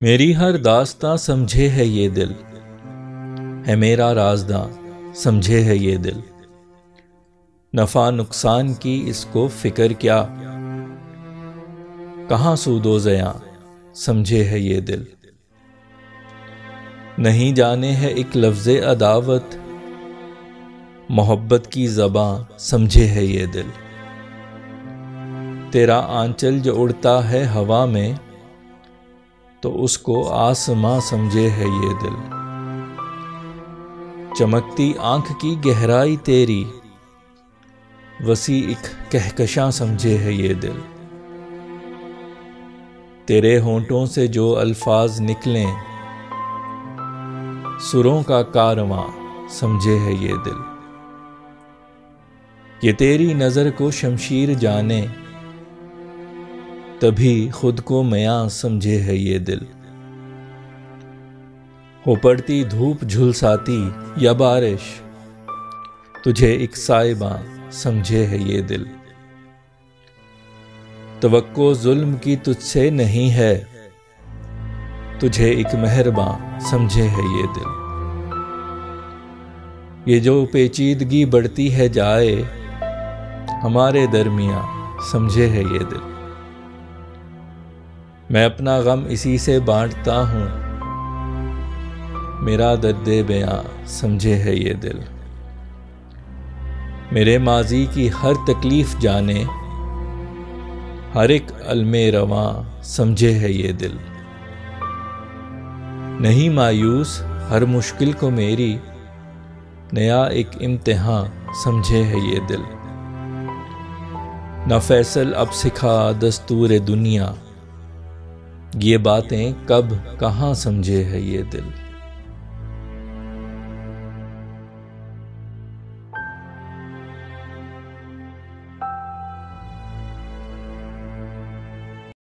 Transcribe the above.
मेरी हर दास्तां समझे है ये दिल, है मेरा राज़दां समझे है ये दिल। नफ़ा नुकसान की इसको फ़िक्र क्या, कहाँ सूदो ज़यां समझे है ये दिल। नहीं जाने है एक लफ्ज़े अदावत, मोहब्बत की ज़बां समझे है ये दिल। तेरा आंचल जो उड़ता है हवा में, तो उसको आसमां समझे है ये दिल। चमकती आंख की गहराई तेरी, वसी एक कहकशां समझे है ये दिल। तेरे होंठों से जो अल्फाज निकलें, सुरों का कारवां समझे है ये दिल। ये तेरी नज़र को शमशीर जाने, तभी खुद को मयां समझे है ये दिल। हो पड़ती धूप झुलसाती या बारिश, तुझे एक साइबां समझे है ये दिल। तवक्को जुल्म की तुझसे नहीं है, तुझे एक मेहरबान समझे है ये दिल। ये जो पेचीदगी बढ़ती है जाए, हमारे दरमियां समझे है ये दिल। मैं अपना गम इसी से बांटता हूँ, मेरा दर्दे बयां समझे है ये दिल। मेरे माजी की हर तकलीफ जाने, हर एक अलमे रवां समझे है ये दिल। नहीं मायूस हर मुश्किल को मेरी, नया एक इम्तिहान समझे है ये दिल। ना फैसल अब सिखा दस्तूर दुनिया, ये बातें कब कहाँ समझे है ये दिल।